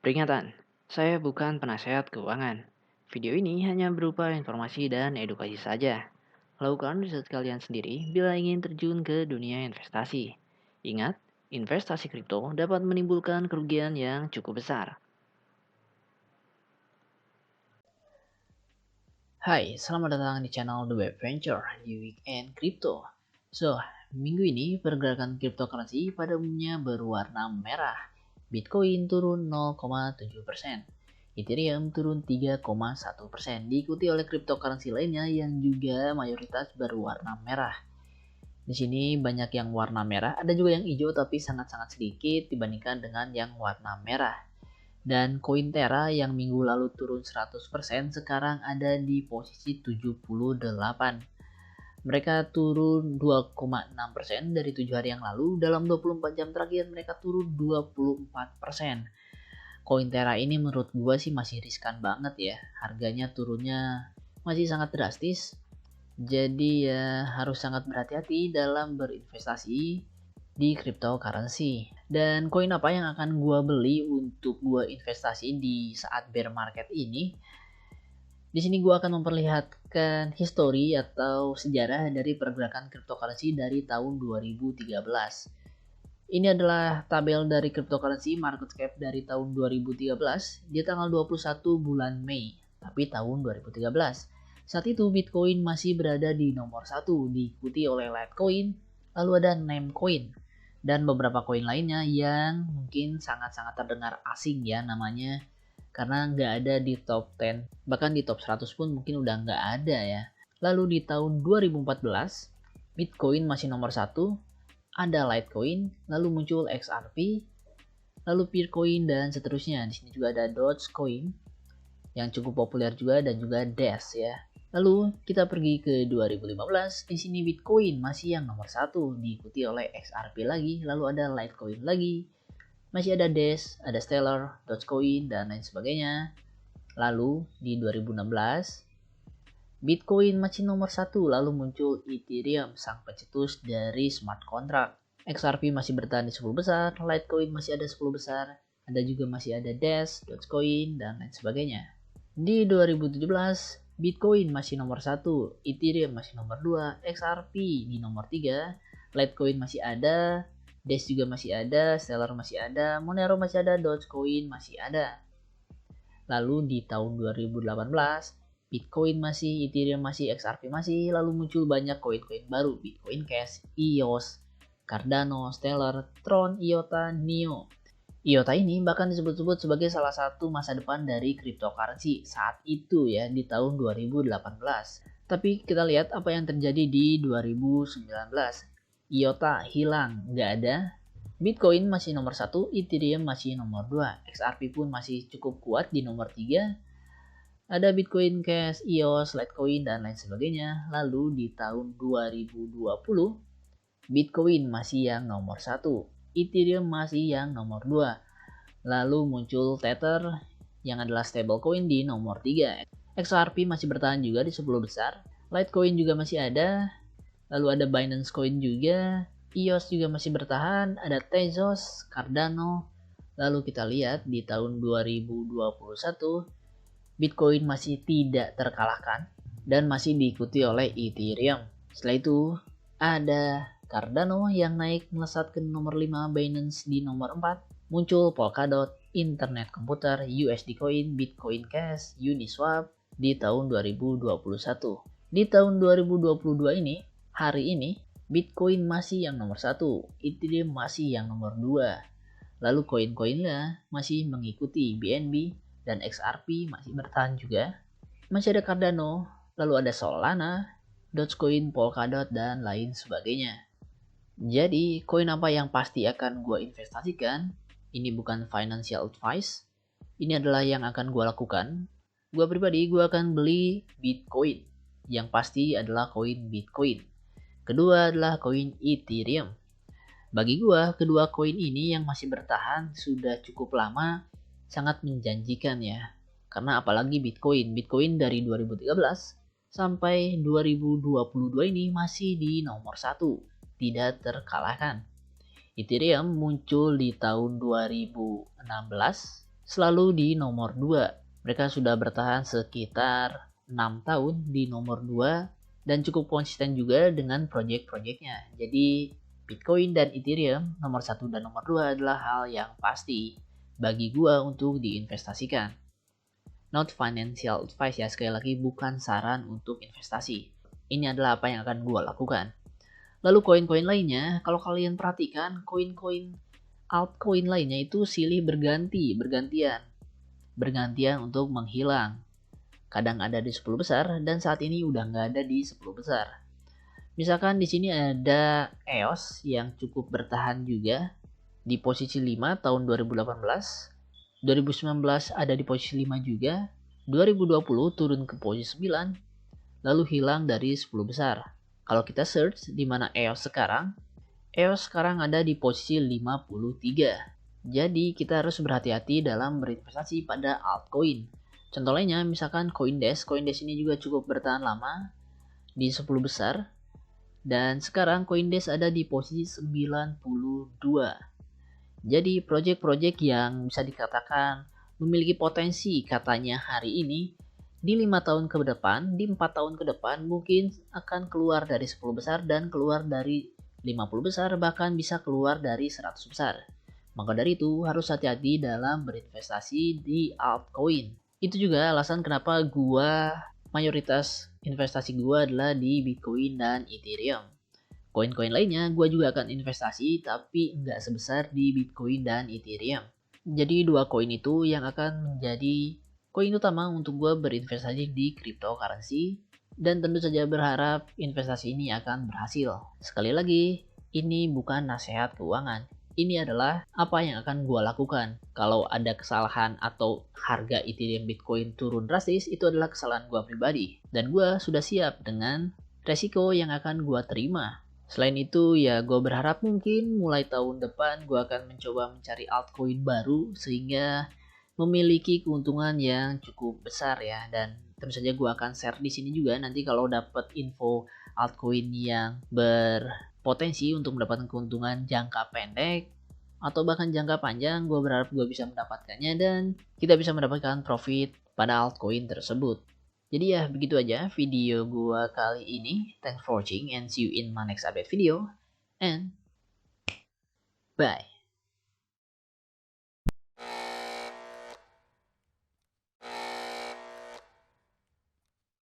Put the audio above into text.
Peringatan, saya bukan penasehat keuangan. Video ini hanya berupa informasi dan edukasi saja. Lakukan riset kalian sendiri bila ingin terjun ke dunia investasi. Ingat, investasi kripto dapat menimbulkan kerugian yang cukup besar. Hai, selamat datang di channel The Web Venture di Weekend Crypto. Minggu ini pergerakan cryptocurrency pada umumnya berwarna merah. Bitcoin turun 0,7%, Ethereum turun 3,1%, diikuti oleh cryptocurrency lainnya yang juga mayoritas berwarna merah. Di sini banyak yang warna merah, ada juga yang hijau tapi sangat-sangat sedikit dibandingkan dengan yang warna merah. Dan koin Terra yang minggu lalu turun 100% sekarang ada di posisi 78. Mereka turun 2,6% dari 7 hari yang lalu. Dalam 24 jam terakhir mereka turun 24%. Koin Terra ini menurut gua sih masih riskan banget ya. Harganya turunnya masih sangat drastis. Jadi ya harus sangat berhati-hati dalam berinvestasi di cryptocurrency. Dan koin apa yang akan gua beli untuk gua investasi di saat bear market ini? Di sini gua akan memperlihatkan histori atau sejarah dari pergerakan cryptocurrency dari tahun 2013. Ini adalah tabel dari cryptocurrency market cap dari tahun 2013 di tanggal 21 bulan Mei, tapi tahun 2013. Saat itu Bitcoin masih berada di nomor 1, diikuti oleh Litecoin, lalu ada Namecoin, dan beberapa koin lainnya yang mungkin sangat-sangat terdengar asing ya namanya, karena nggak ada di top 10, bahkan di top 100 pun mungkin udah nggak ada ya. Lalu di tahun 2014, Bitcoin masih nomor 1, ada Litecoin, lalu muncul XRP, lalu Peercoin dan seterusnya. Di sini juga ada Dogecoin yang cukup populer juga dan juga Dash ya. Lalu kita pergi ke 2015, di sini Bitcoin masih yang nomor 1, diikuti oleh XRP lagi, lalu ada Litecoin lagi, masih ada Dash, ada Stellar, Dogecoin dan lain sebagainya. Lalu di 2016 Bitcoin masih nomor 1, lalu muncul Ethereum, sang pencetus dari smart contract. XRP masih bertahan di 10 besar, Litecoin masih ada 10 besar, ada juga masih ada Dash, Dogecoin, dan lain sebagainya. Di 2017, Bitcoin masih nomor 1, Ethereum masih nomor 2, XRP di nomor 3, Litecoin masih ada, Dash juga masih ada, Stellar masih ada, Monero masih ada, Dogecoin masih ada. Lalu di tahun 2018, Bitcoin masih, Ethereum masih, XRP masih, lalu muncul banyak koin-koin baru, Bitcoin Cash, EOS, Cardano, Stellar, Tron, IOTA, NEO. IOTA ini bahkan disebut-sebut sebagai salah satu masa depan dari cryptocurrency saat itu ya di tahun 2018. Tapi kita lihat apa yang terjadi di 2019. IOTA hilang, nggak ada. Bitcoin masih nomor 1, Ethereum masih nomor 2, XRP pun masih cukup kuat di nomor 3. Ada Bitcoin Cash, EOS, Litecoin, dan lain sebagainya. Lalu di tahun 2020, Bitcoin masih yang nomor 1, Ethereum masih yang nomor 2. Lalu muncul Tether yang adalah stablecoin di nomor 3. XRP masih bertahan juga di 10 besar. Litecoin juga masih ada. Lalu ada Binance Coin juga. EOS juga masih bertahan. Ada Tezos, Cardano. Lalu kita lihat di tahun 2021, Bitcoin masih tidak terkalahkan dan masih diikuti oleh Ethereum. Setelah itu ada Cardano yang naik melesat ke nomor 5, Binance di nomor 4, muncul Polkadot, Internet Komputer, USD Coin, Bitcoin Cash, Uniswap di tahun 2021. Di tahun 2022 ini, hari ini, Bitcoin masih yang nomor 1, Ethereum masih yang nomor 2. Lalu koin-koinnya masih mengikuti BNB dan XRP masih bertahan juga. Masih ada Cardano, lalu ada Solana, Dogecoin, Polkadot, dan lain sebagainya. Jadi, koin apa yang pasti akan gue investasikan? Ini bukan financial advice. Ini adalah yang akan gue lakukan. Gue pribadi, gue akan beli Bitcoin. Yang pasti adalah koin Bitcoin. Kedua adalah koin Ethereum. Bagi gue, kedua koin ini yang masih bertahan sudah cukup lama, sangat menjanjikan ya. Karena apalagi Bitcoin dari 2013 sampai 2022 ini masih di nomor 1, tidak terkalahkan. Ethereum muncul di tahun 2016, selalu di nomor 2. Mereka sudah bertahan sekitar 6 tahun di nomor 2 dan cukup konsisten juga dengan proyek-proyeknya. Jadi Bitcoin dan Ethereum nomor 1 dan nomor 2 adalah hal yang pasti bagi gua untuk diinvestasikan. Not financial advice ya, sekali lagi bukan saran untuk investasi. Ini adalah apa yang akan gua lakukan. Lalu koin-koin lainnya, kalau kalian perhatikan koin-koin altcoin lainnya itu silih bergantian untuk menghilang. Kadang ada di 10 besar dan saat ini udah nggak ada di 10 besar. Misalkan di sini ada EOS yang cukup bertahan juga di posisi 5 tahun 2018. 2019 ada di posisi 5 juga. 2020 turun ke posisi 9 lalu hilang dari 10 besar. Kalau kita search di mana EOS sekarang ada di posisi 53. Jadi kita harus berhati-hati dalam berinvestasi pada altcoin. Contoh lainnya misalkan Coindesk ini juga cukup bertahan lama di 10 besar. Dan sekarang Coindesk ada di posisi 92. Jadi proyek-proyek yang bisa dikatakan memiliki potensi katanya hari ini di 5 tahun ke depan, di 4 tahun ke depan mungkin akan keluar dari 10 besar dan keluar dari 50 besar, bahkan bisa keluar dari 100 besar. Maka dari itu harus hati-hati dalam berinvestasi di altcoin. Itu juga alasan kenapa mayoritas investasi gua adalah di Bitcoin dan Ethereum. Koin-koin lainnya gua juga akan investasi tapi nggak sebesar di Bitcoin dan Ethereum. Jadi dua koin itu yang akan menjadi koin utama untuk gua berinvestasi di cryptocurrency dan tentu saja berharap investasi ini akan berhasil. Sekali lagi, ini bukan nasihat keuangan. Ini adalah apa yang akan gue lakukan. Kalau ada kesalahan atau harga Ethereum Bitcoin turun drastis, itu adalah kesalahan gue pribadi. Dan gue sudah siap dengan resiko yang akan gue terima. Selain itu, ya gue berharap mungkin mulai tahun depan gue akan mencoba mencari altcoin baru sehingga memiliki keuntungan yang cukup besar ya. Dan tentu saja gue akan share di sini juga nanti kalau dapat info altcoin yang potensi untuk mendapatkan keuntungan jangka pendek atau bahkan jangka panjang. Gue berharap gue bisa mendapatkannya dan kita bisa mendapatkan profit pada altcoin tersebut. Jadi ya begitu aja video gue kali ini. Thanks for watching and see you in my next update video and bye.